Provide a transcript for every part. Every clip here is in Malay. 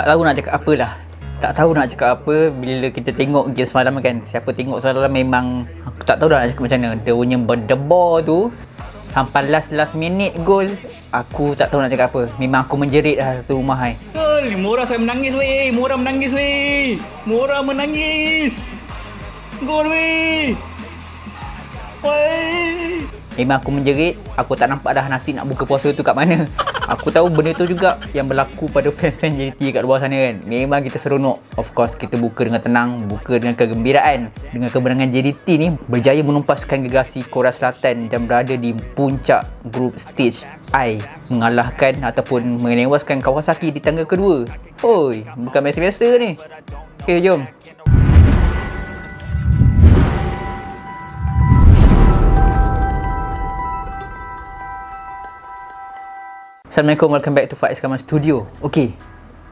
Tak tahu nak cakap apa lah. Tak tahu nak cakap apa bila kita tengok game semalam kan. Siapa tengok semalam memang aku tak tahu dah nak cakap macam mana. Dia punya berdebar tu sampai last minute gol. Aku tak tahu nak cakap apa. Memang aku menjerit lah satu rumah hai. Gol! Mora saya menangis weh. Mora menangis weh. Mora menangis. Gol weh. Weh. Memang aku menjerit. Aku tak nampak dah nasi nak buka puasa tu kat mana. Aku tahu benda tu juga yang berlaku pada fan-fan JDT kat luar sana kan. Memang kita seronok. Of course kita buka dengan tenang, buka dengan kegembiraan. Dengan kemenangan JDT ni berjaya menumpaskan gergasi Korea Selatan dan berada di puncak group stage I, mengalahkan ataupun menewaskan Kawasaki di tangga kedua. Oi, bukan biasa-biasa ni. Okay, jom. Assalamualaikum, welcome back to Faiz Kamal Studio. Okey,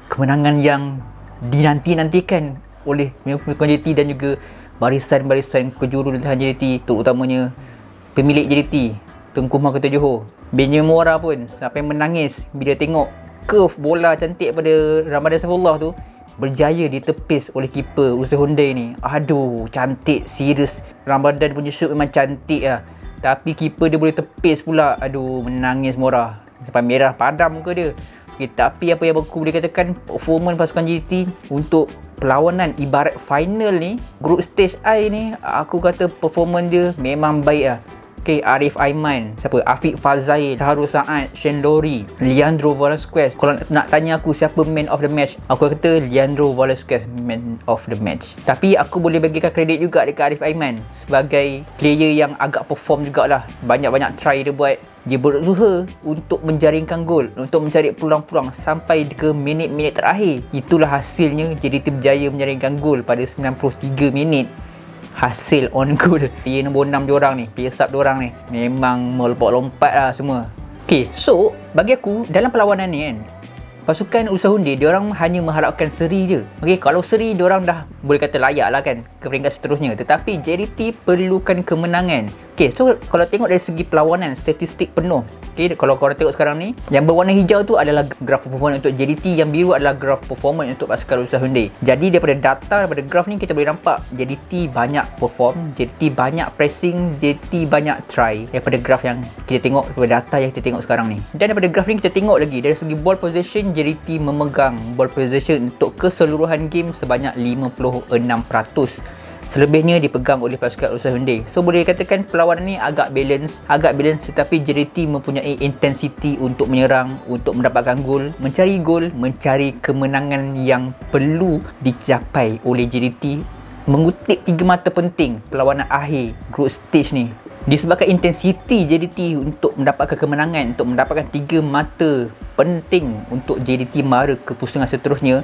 kemenangan yang dinanti-nantikan oleh pengikut JDT dan juga barisan-barisan kejuruteraan JDT, terutamanya pemilik JDT, Tengku Mahkota Johor. Benjamin Mora pun sampai menangis bila tengok curve bola cantik pada Ramadan Saifullah tu berjaya ditepis oleh keeper Usaha Hyundai ni. Aduh, cantik, serius. Ramadan punya shoot memang cantik lah. Tapi keeper dia boleh tepis pula. Aduh, menangis Mora. Sampai merah padam muka dia. Okay, tapi apa yang aku boleh katakan, performance pasukan JDT untuk perlawanan ibarat final ni, group stage I ni, aku kata performance dia memang baik lah. Okay, Arif Aiman, siapa? Afiq Fazail, Harul Saad, Shane Lowry, Leandro Velasquez. Kalau nak tanya aku siapa man of the match, aku kata Leandro Velasquez man of the match. Tapi aku boleh bagikan kredit juga dekat Arif Aiman sebagai player yang agak perform jugalah. Banyak-banyak try dia buat. Dia berusaha untuk menjaringkan gol, untuk mencari peluang-peluang sampai ke minit-minit terakhir. Itulah hasilnya JDT berjaya menjaringkan gol pada 93 minit. Hasil on goal. Player nombor 6 diorang ni, player sub diorang ni memang melompat-lompat lah semua. Okay, so bagi aku dalam perlawanan ni kan, pasukan Usaha Hyundai diorang hanya mengharapkan seri je. Okay, kalau seri diorang dah boleh kata layak lah kan ke peringkat seterusnya. Tetapi JDT perlukan kemenangan. Okay, so kalau tengok dari segi perlawanan, statistik penuh. Okay, kalau korang tengok sekarang ni, yang berwarna hijau tu adalah graf performance untuk JDT, yang biru adalah graf performance untuk pasukan Usaha Hyundai. Jadi daripada data, daripada graf ni kita boleh nampak JDT banyak perform, JDT banyak pressing, JDT banyak try daripada graf yang kita tengok, daripada data yang kita tengok sekarang ni. Dan daripada graf ni kita tengok lagi dari segi ball possession, JDT memegang ball possession untuk keseluruhan game sebanyak 56%. Selebihnya dipegang oleh pasukan Usaha Hyundai. So boleh dikatakan perlawanan ni agak balance tetapi JDT mempunyai intensity untuk menyerang, untuk mendapatkan gol, mencari kemenangan yang perlu dicapai oleh JDT. Mengutip 3 mata penting perlawanan akhir group stage ni, disebabkan intensity JDT untuk mendapatkan kemenangan, untuk mendapatkan 3 mata penting untuk JDT mara ke pusingan seterusnya.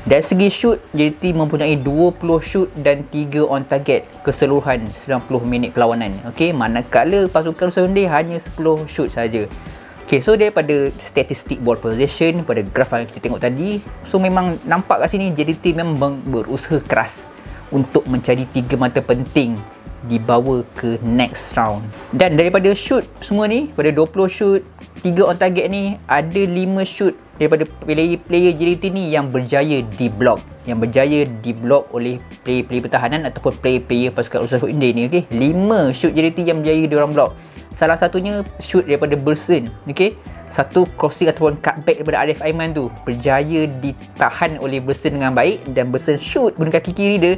Dari segi shoot, JDT mempunyai 20 shoot dan 3 on target keseluruhan 90 minit perlawanan. Okey, manakala pasukan Usaha Hyundai hanya 10 shoot saja. Okey, so daripada statistik ball possession pada graf yang kita tengok tadi, so memang nampak kat sini JDT memang berusaha keras untuk mencari 3 mata penting dibawa ke next round. Dan daripada shoot semua ni, pada 20 shoot, 3 on target ni, ada 5 shoot daripada player JDT ni yang berjaya di-block, oleh player-player pertahanan ataupun player-player pasukan Usaha Hyundai ni. Okey, 5 shoot JDT yang berjaya diorang block. Salah satunya shoot daripada Bersen. Okey, satu crossing ataupun cutback daripada Arif Aiman tu berjaya ditahan oleh Bersen dengan baik dan Bersen shoot guna kaki kiri dia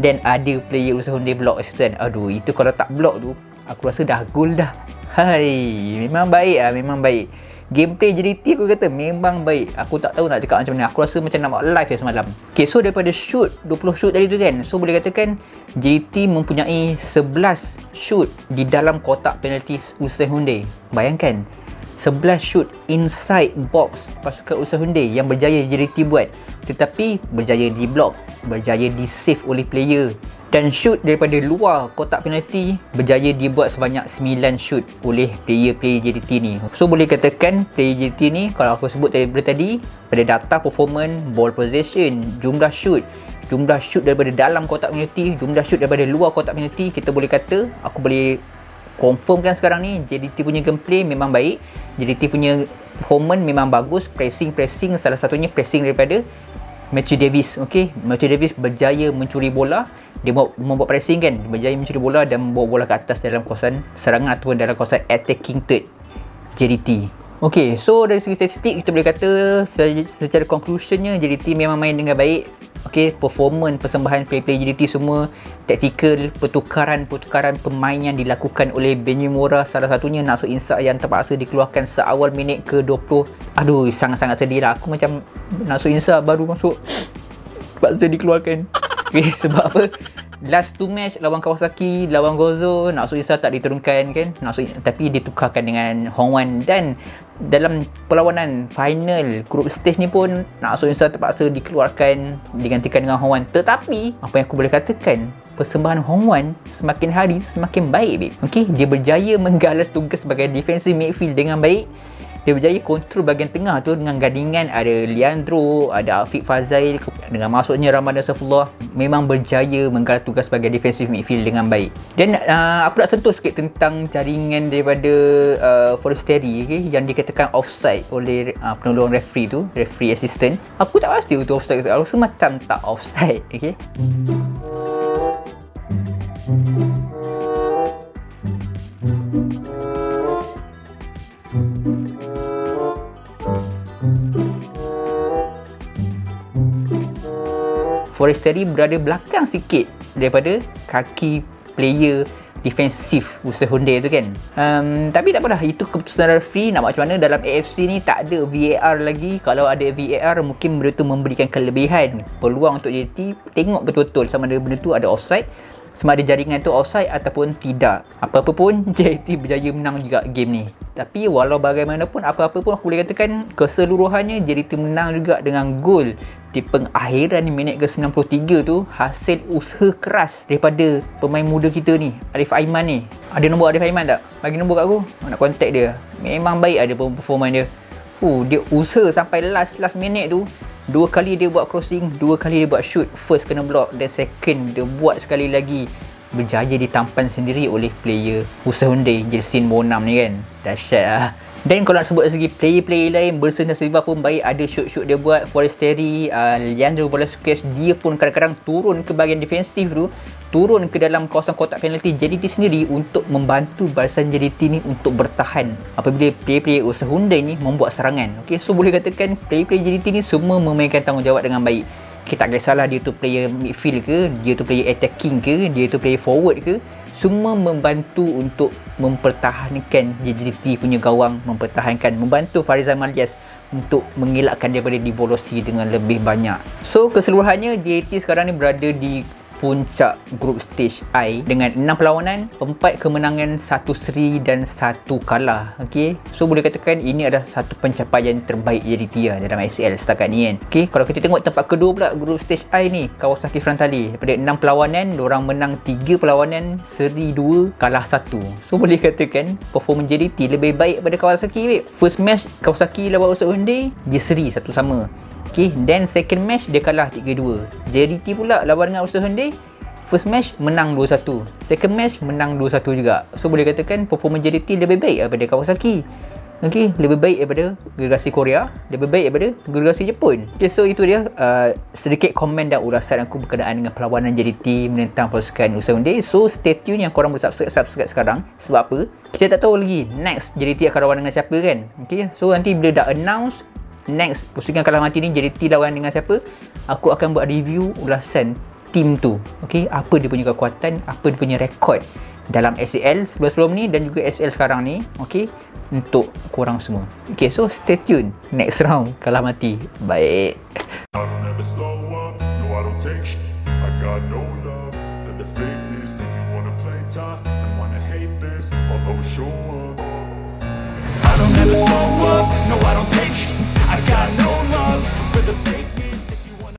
dan ada player Usaha Hyundai block assistant. Aduh, itu kalau tak block tu aku rasa dah gol dah. Hai, memang baik lah, memang baik. Gameplay JDT aku kata memang baik. Aku tak tahu nak cakap macam mana. Aku rasa macam nak buat live ya semalam. Okay, so daripada shoot, 20 shoot tadi tu kan, so boleh katakan JDT mempunyai 11 shoot di dalam kotak penalti Usaha Hyundai. Bayangkan, 11 shoot inside box pasukan Usaha Hyundai yang berjaya JDT buat, tetapi berjaya di block, berjaya di save oleh player. Dan shoot daripada luar kotak penalti berjaya dibuat sebanyak 9 shoot oleh player-player JDT ni. So boleh katakan player JDT ni, kalau aku sebut tadi, pada data performance, ball possession, jumlah shoot daripada dalam kotak penalti, jumlah shoot daripada luar kotak penalti, kita boleh kata, aku boleh confirmkan sekarang ni JDT punya gameplay memang baik. JDT punya performance memang bagus. Pressing, salah satunya pressing daripada Matthew Davis. Okey, Matthew Davis berjaya mencuri bola. Dia membuat pressing kan, berjaya mencuri bola dan membawa bola ke atas dalam kawasan serangan ataupun dalam kawasan attacking third JDT. Okey, so dari segi statistik kita boleh kata secara conclusionnya JDT memang main dengan baik. Okey, performance persembahan play-play JDT semua, taktikal, pertukaran pemain yang dilakukan oleh Benny Mora, salah satunya Naksul Insak yang terpaksa dikeluarkan seawal minit ke-20. Aduh, sangat-sangat sedih lah. Aku macam Naksul Insak baru masuk terpaksa dikeluarkan. Okay, sebab apa? Last 2 match lawan Kawasaki, lawan Gozo, Naksul Insak tak diturunkan kan, tapi ditukarkan dengan Hong Wan. Dan dalam perlawanan final group stage ni pun Naksul Insak terpaksa dikeluarkan, digantikan dengan Hong Wan. Tetapi apa yang aku boleh katakan, persembahan Hong Wan semakin hari semakin baik, babe. Okay, dia berjaya menggalas tugas sebagai defensive midfield dengan baik. Dia berjaya kontrol bahagian tengah tu dengan gandingan ada Leandro, ada Afiq Fazail, dengan masuknya Ramadan Saifullah, memang berjaya menggalas tugas sebagai defensive midfield dengan baik. Dan aku nak sentuh sikit tentang jaringan daripada Forestieri, okay, yang dikatakan offside oleh penolong referee tu, referee assistant. Aku tak pasti itu offside, aku rasa macam tak offside. Okay. Forestieri berada belakang sikit daripada kaki player defensif Usaha Hyundai tu kan. Tapi tak apalah, itu keputusan referee. Nak buat macam mana, dalam AFC ni tak ada VAR lagi. Kalau ada VAR mungkin benda tu memberikan kelebihan peluang untuk JT. Tengok betul-betul sama ada benda tu ada offside, sama ada jaringan tu offside ataupun tidak. Apa-apa pun JT berjaya menang juga game ni. Tapi walau bagaimanapun, apa-apa pun aku boleh katakan keseluruhannya JT menang juga dengan gol di pengakhiran minit ke-93 tu, hasil usaha keras daripada pemain muda kita ni, Arif Aiman ni. Ada nombor Arif Aiman tak? Bagi nombor kat aku, nak contact dia. Memang baik ada performance dia. Dia usaha sampai last minit tu. 2 kali dia buat crossing, 2 kali dia buat shoot. First kena block, dan second dia buat sekali lagi. Berjaya ditampan sendiri oleh player Usaha Hyundai, Jelsin Bonam ni kan. Dahsyat lah. Dan kalau nak sebut dari segi player lain, Bersen dan Silva pun baik, ada shoot dia buat. Forestieri, Leandro Velasquez, dia pun kadang-kadang turun ke bahagian defensif tu, turun ke dalam kawasan kotak penalti JDT sendiri untuk membantu barisan JDT ni untuk bertahan apabila player-player Usaha Hyundai ni membuat serangan. Okay, so boleh katakan player-player JDT ni semua memainkan tanggungjawab dengan baik. Okay, tak kisahlah dia tu player midfield ke, dia tu player attacking ke, dia tu player forward ke, semua membantu untuk mempertahankan JDT punya gawang, membantu Farizal Malias untuk mengelakkan daripada dibolosi dengan lebih banyak. So keseluruhannya JDT sekarang ni berada di puncak grup stage I dengan 6 perlawanan, 4 kemenangan, 1 seri dan 1 kalah. Okey, so boleh katakan ini adalah satu pencapaian terbaik JDT dalam ICL setakat ni kan. Okey, kalau kita tengok tempat kedua pula grup stage I ni, Kawasaki Frontale, daripada 6 perlawanan, diorang menang 3 perlawanan, seri 2, kalah 1. So boleh katakan performance JDT lebih baik daripada Kawasaki, babe. First match Kawasaki lawan Usaha Hyundai, dia seri 1-1. Okay, then second match dia kalah 3-2. JDT pula lawan dengan Usaha Hyundai, first match menang 2-1, second match menang 2-1 juga. So boleh katakan performance JDT lebih baik daripada Kawasaki. Okay, lebih baik daripada gergasi Korea, lebih baik daripada gergasi Jepun. Okay, so itu dia sedikit komen dan ulasan aku berkenaan dengan perlawanan JDT menentang pasukan Usaha Hyundai. So stay tune, yang korang boleh subscribe sekarang. Sebab apa? Kita tak tahu lagi next JDT akan lawan dengan siapa kan. Okay, so nanti bila dah announce next pusingan kalah mati ni JDT lawan dengan siapa, aku akan buat review ulasan tim tu. Okey, apa dia punya kekuatan, apa dia punya rekod dalam SAL sebelum ni dan juga SAL sekarang ni. Okey, untuk korang semua. Okey, so stay tune next round kalah mati. Baik. I